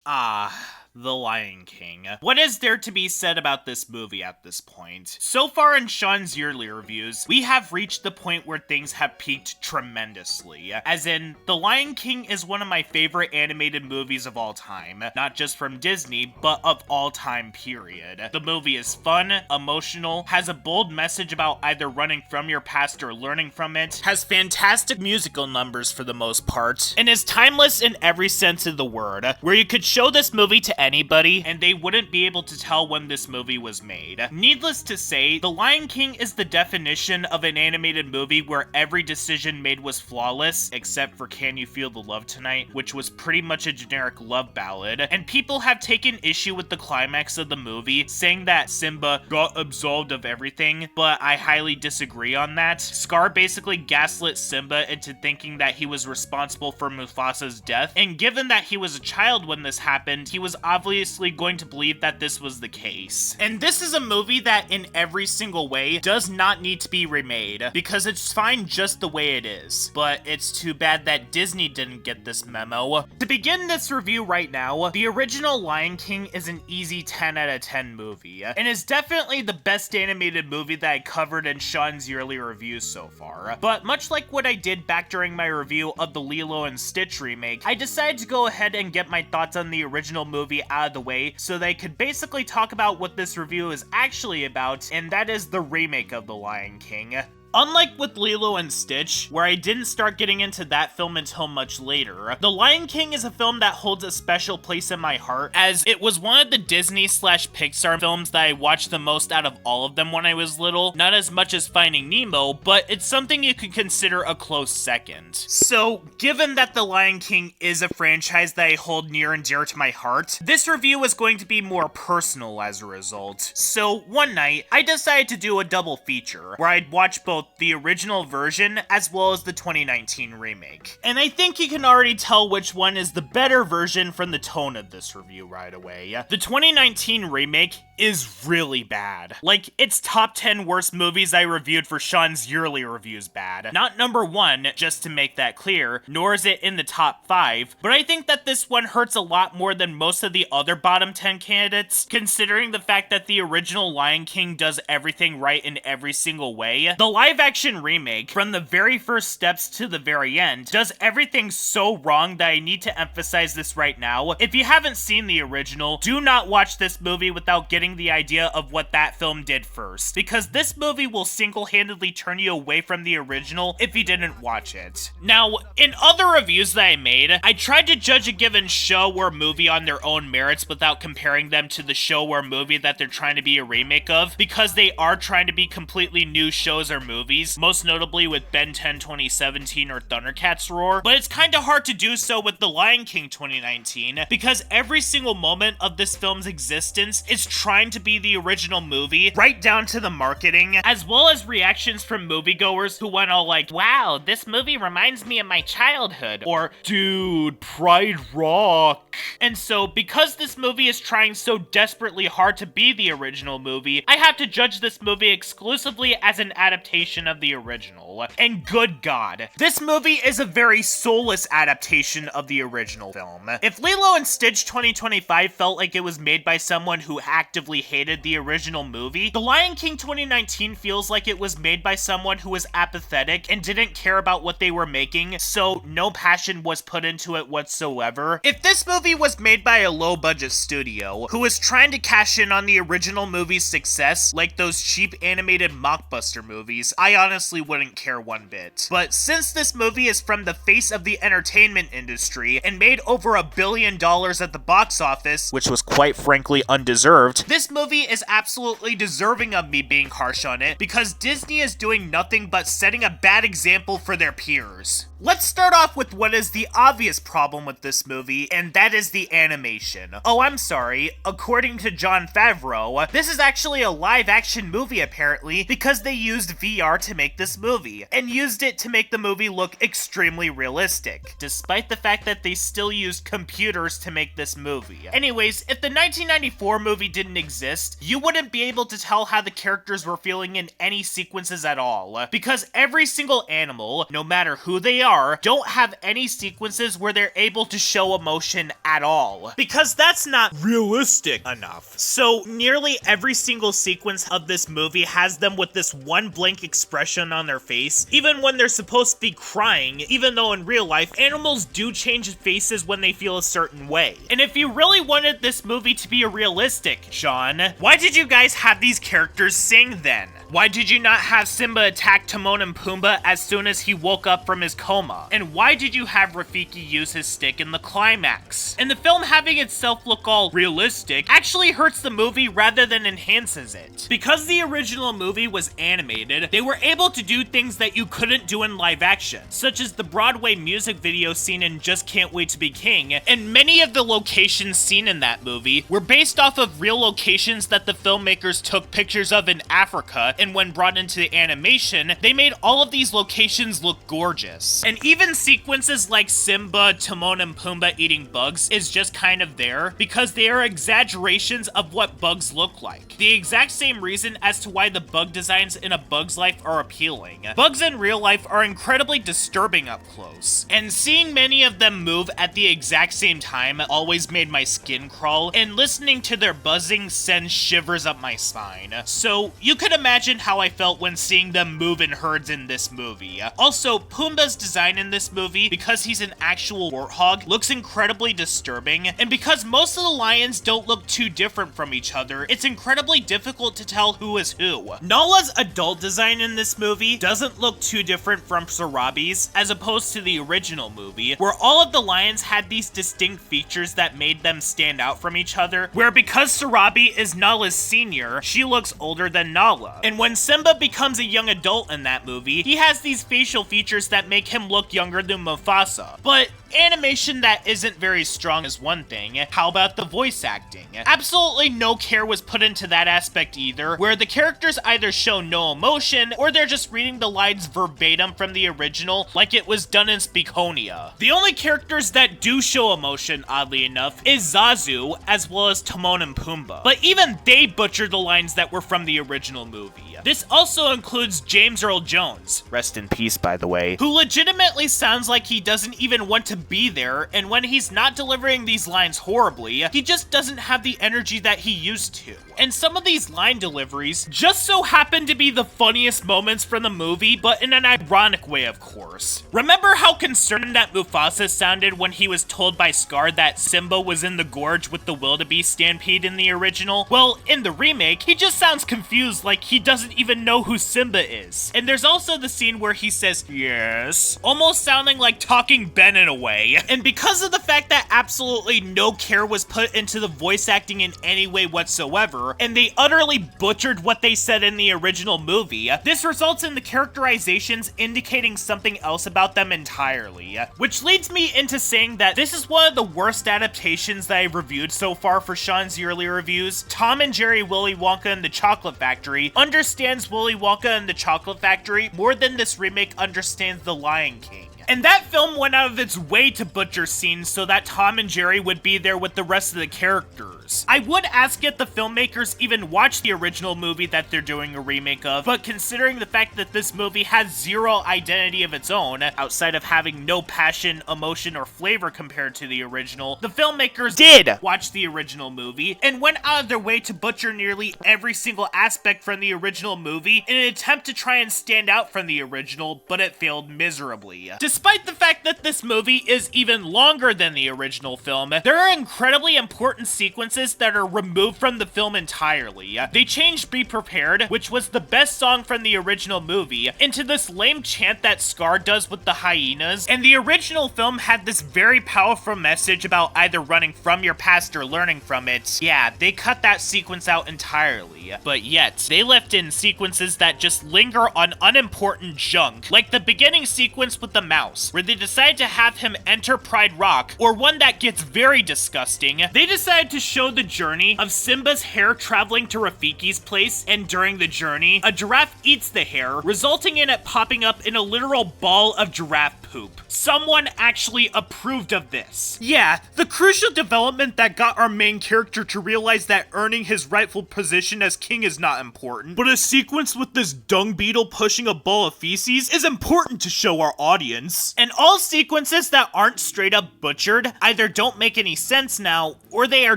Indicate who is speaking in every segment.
Speaker 1: The Lion King. What is there to be said about this movie at this point? So far in Sean's yearly reviews, we have reached the point where things have peaked tremendously. As in, The Lion King is one of my favorite animated movies of all time. Not just from Disney, but of all time period. The movie is fun, emotional, has a bold message about either running from your past or learning from it, has fantastic musical numbers for the most part, and is timeless in every sense of the word, where you could show this movie to anybody and they wouldn't be able to tell when this movie was made. Needless to say, The Lion King is the definition of an animated movie where every decision made was flawless, except for Can You Feel the Love Tonight, which was pretty much a generic love ballad, and people have taken issue with the climax of the movie, saying that Simba got absolved of everything, but I highly disagree on that. Scar basically gaslit Simba into thinking that he was responsible for Mufasa's death, and given that he was a child when this happened, he was obviously going to believe that this was the case. And this is a movie that in every single way does not need to be remade, because it's fine just the way it is. But it's too bad that Disney didn't get this memo. To begin this review right now, the original Lion King is an easy 10 out of 10 movie, and is definitely the best animated movie that I covered in Sean's yearly reviews so far. But much like what I did back during my review of the Lilo and Stitch remake, I decided to go ahead and get my thoughts on the original movie out of the way so that I could basically talk about what this review is actually about, and that is the remake of The Lion King. Unlike with Lilo and Stitch, where I didn't start getting into that film until much later, The Lion King is a film that holds a special place in my heart, as it was one of the Disney/Pixar films that I watched the most out of all of them when I was little. Not as much as Finding Nemo, but it's something you could consider a close second. So, given that The Lion King is a franchise that I hold near and dear to my heart, this review is going to be more personal as a result. So, one night, I decided to do a double feature, where I'd watch both the original version as well as the 2019 remake. And I think you can already tell which one is the better version from the tone of this review right away. The 2019 remake is really bad. Like, it's top 10 worst movies I reviewed for Sean's yearly reviews bad. Not number 1, just to make that clear, nor is it in the top 5, but I think that this one hurts a lot more than most of the other bottom 10 candidates, considering the fact that the original Lion King does everything right in every single way. The live-action remake, from the very first steps to the very end, does everything so wrong that I need to emphasize this right now. If you haven't seen the original, do not watch this movie without getting the idea of what that film did first, because this movie will single-handedly turn you away from the original if you didn't watch it. Now, in other reviews that I made, I tried to judge a given show or movie on their own merits without comparing them to the show or movie that they're trying to be a remake of, because they are trying to be completely new shows or movies, most notably with Ben 10 2017 or Thundercats Roar, but it's kinda hard to do so with The Lion King 2019, because every single moment of this film's existence is trying to be the original movie, right down to the marketing, as well as reactions from moviegoers who went all like, wow, this movie reminds me of my childhood, or dude, Pride Rock. And so, because this movie is trying so desperately hard to be the original movie, I have to judge this movie exclusively as an adaptation of the original. And good God, this movie is a very soulless adaptation of the original film. If Lilo and Stitch 2025 felt like it was made by someone who actively hated the original movie, The Lion King 2019 feels like it was made by someone who was apathetic and didn't care about what they were making, so no passion was put into it whatsoever. If this movie was made by a low-budget studio who was trying to cash in on the original movie's success, like those cheap animated mockbuster movies, I honestly wouldn't care one bit. But since this movie is from the face of the entertainment industry and made over $1 billion at the box office, which was quite frankly undeserved, this movie is absolutely deserving of me being harsh on it, because Disney is doing nothing but setting a bad example for their peers. Let's start off with what is the obvious problem with this movie, and that is the animation. Oh, I'm sorry. According to Jon Favreau, this is actually a live-action movie apparently, because they used VR to make this movie, and used it to make the movie look extremely realistic, despite the fact that they still used computers to make this movie. Anyways, if the 1994 movie didn't exist, you wouldn't be able to tell how the characters were feeling in any sequences at all, because every single animal, no matter who they are, don't have any sequences where they're able to show emotion at all, because that's not realistic enough. So nearly every single sequence of this movie has them with this one blank expression on their face, even when they're supposed to be crying, even though in real life, animals do change faces when they feel a certain way. And if you really wanted this movie to be realistic, Sean, why did you guys have these characters sing then? Why did you not have Simba attack Timon and Pumbaa as soon as he woke up from his coma? And why did you have Rafiki use his stick in the climax? And the film having itself look all realistic actually hurts the movie rather than enhances it. Because the original movie was animated, they were able to do things that you couldn't do in live action, such as the Broadway music video scene in Just Can't Wait to Be King, and many of the locations seen in that movie were based off of real locations that the filmmakers took pictures of in Africa, and when brought into the animation, they made all of these locations look gorgeous. And even sequences like Simba, Timon, and Pumbaa eating bugs is just kind of there because they are exaggerations of what bugs look like. The exact same reason as to why the bug designs in A Bug's Life are appealing. Bugs in real life are incredibly disturbing up close, and seeing many of them move at the exact same time always made my skin crawl, and listening to their buzzing sends shivers up my spine. So you could imagine how I felt when seeing them move in herds in this movie. Also, Pumbaa's design in this movie, because he's an actual warthog, looks incredibly disturbing, and because most of the lions don't look too different from each other, it's incredibly difficult to tell who is who. Nala's adult design in this movie doesn't look too different from Sarabi's, as opposed to the original movie, where all of the lions had these distinct features that made them stand out from each other, where because Sarabi is Nala's senior, she looks older than Nala. And when Simba becomes a young adult in that movie, he has these facial features that make him look younger than Mufasa. But animation that isn't very strong is one thing. How about the voice acting? Absolutely no care was put into that aspect either, where the characters either show no emotion, or they're just reading the lines verbatim from the original like it was done in Speakonia. The only characters that do show emotion, oddly enough, is Zazu, as well as Timon and Pumbaa. But even they butchered the lines that were from the original movie. This also includes James Earl Jones, rest in peace by the way, who legitimately sounds like he doesn't even want to be there, and when he's not delivering these lines horribly, he just doesn't have the energy that he used to. And some of these line deliveries just so happen to be the funniest moments from the movie, but in an ironic way, of course. Remember how concerned that Mufasa sounded when he was told by Scar that Simba was in the gorge with the wildebeest stampede in the original? Well, in the remake, he just sounds confused like he doesn't even know who Simba is. And there's also the scene where he says, "Yes," almost sounding like Talking Ben in a way. And because of the fact that absolutely no care was put into the voice acting in any way whatsoever, and they utterly butchered what they said in the original movie, this results in the characterizations indicating something else about them entirely. Which leads me into saying that this is one of the worst adaptations that I've reviewed so far for Sean's yearly reviews. Tom and Jerry Willy Wonka and the Chocolate Factory understands Willy Wonka and the Chocolate Factory more than this remake understands The Lion King. And that film went out of its way to butcher scenes so that Tom and Jerry would be there with the rest of the characters. I would ask if the filmmakers even watched the original movie that they're doing a remake of, but considering the fact that this movie has zero identity of its own, outside of having no passion, emotion, or flavor compared to the original, the filmmakers did watch the original movie and went out of their way to butcher nearly every single aspect from the original movie in an attempt to try and stand out from the original, but it failed miserably. Despite the fact that this movie is even longer than the original film, there are incredibly important sequences that are removed from the film entirely. They changed Be Prepared, which was the best song from the original movie, into this lame chant that Scar does with the hyenas, and the original film had this very powerful message about either running from your past or learning from it. Yeah, they cut that sequence out entirely, but yet, they left in sequences that just linger on unimportant junk, like the beginning sequence with the mouse, where they decide to have him enter Pride Rock, or one that gets very disgusting. They decide to show the journey of Simba's hair traveling to Rafiki's place, and during the journey, a giraffe eats the hair, resulting in it popping up in a literal ball of giraffe poop. poop. Someone actually approved of this. Yeah, the crucial development that got our main character to realize that earning his rightful position as king is not important, but a sequence with this dung beetle pushing a bowl of feces is important to show our audience. And all sequences that aren't straight up butchered either don't make any sense now, or they are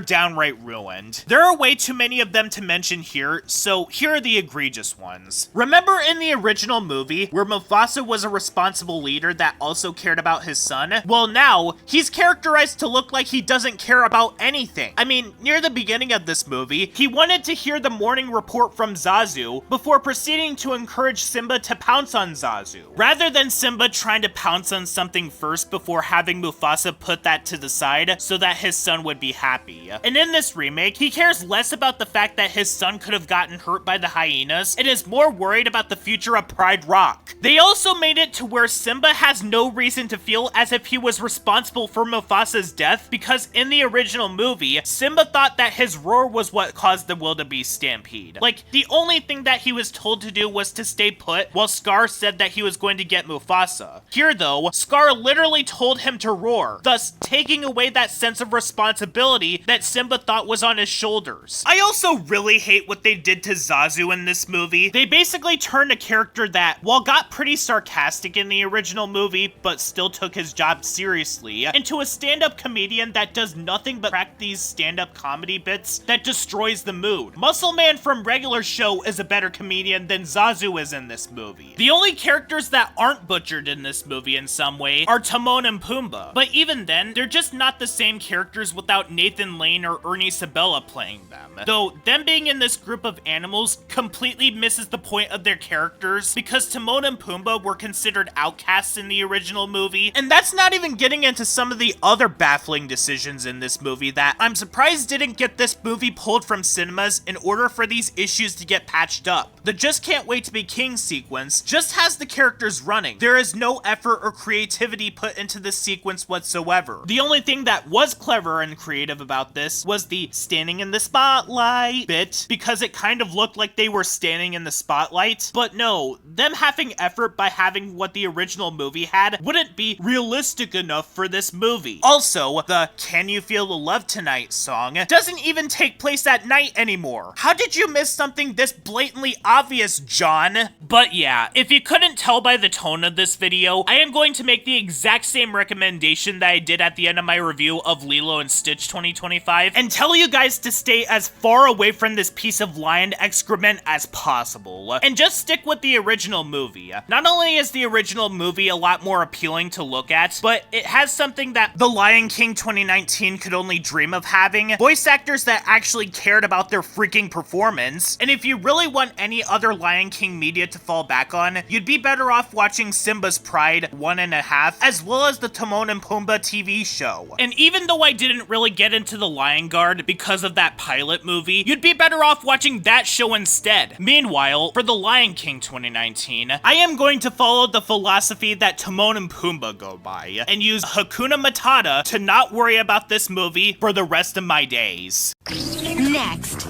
Speaker 1: downright ruined. There are way too many of them to mention here, so here are the egregious ones. Remember in the original movie, where Mufasa was a responsible leader that also cared about his son? Well now, he's characterized to look like he doesn't care about anything. I mean, near the beginning of this movie, he wanted to hear the morning report from Zazu before proceeding to encourage Simba to pounce on Zazu, rather than Simba trying to pounce on something first before having Mufasa put that to the side so that his son would be happy. And in this remake, he cares less about the fact that his son could have gotten hurt by the hyenas and is more worried about the future of Pride Rock. They also made it to where Simba has no reason to feel as if he was responsible for Mufasa's death, because in the original movie, Simba thought that his roar was what caused the wildebeest stampede. Like, the only thing that he was told to do was to stay put, while Scar said that he was going to get Mufasa. Here though, Scar literally told him to roar, thus taking away that sense of responsibility that Simba thought was on his shoulders. I also really hate what they did to Zazu in this movie. They basically turned a character that, while got pretty sarcastic in the original movie, but still took his job seriously, into a stand-up comedian that does nothing but crack these stand-up comedy bits that destroys the mood. Muscle Man from regular show is a better comedian than Zazu is in this movie. The only characters that aren't butchered in this movie in some way are Timon and Pumbaa, but even then, they're just not the same characters without Nathan Lane or Ernie Sabella playing them. Though, them being in this group of animals completely misses the point of their characters, because Timon and Pumbaa were considered outcasts in the original movie, and that's not even getting into some of the other baffling decisions in this movie that I'm surprised didn't get this movie pulled from cinemas in order for these issues to get patched up. The Just Can't Wait to Be King sequence just has the characters running. There is no effort or creativity put into this sequence whatsoever. The only thing that was clever and creative about this was the standing in the spotlight bit, because it kind of looked like they were standing in the spotlight. But no, them having effort by having what the original movie had wouldn't be realistic enough for this movie. Also, the Can You Feel the Love Tonight song doesn't even take place at night anymore. How did you miss something this blatantly obvious, John? But yeah, if you couldn't tell by the tone of this video, I am going to make the exact same recommendation that I did at the end of my review of Lilo and Stitch 2025 and tell you guys to stay as far away from this piece of lion excrement as possible, and just stick with the original movie. Not only is the original movie a lot more appealing to look at, but it has something that The Lion King 2019 could only dream of having: voice actors that actually cared about their freaking performance. And if you really want any other Lion King media to fall back on, you'd be better off watching Simba's Pride 1.5, as well as the Timon and Pumbaa TV show. And even though I didn't really get into The Lion Guard because of that pilot movie, you'd be better off watching that show instead. Meanwhile, for The Lion King 2019, I am going to follow the philosophy that Timon and Pumbaa go by, and use Hakuna Matata to not worry about this movie for the rest of my days.
Speaker 2: Next.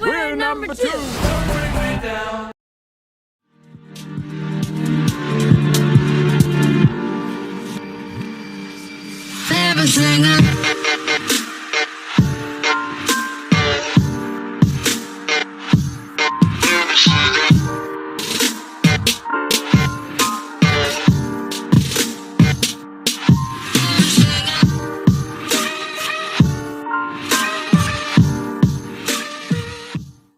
Speaker 3: We're number two.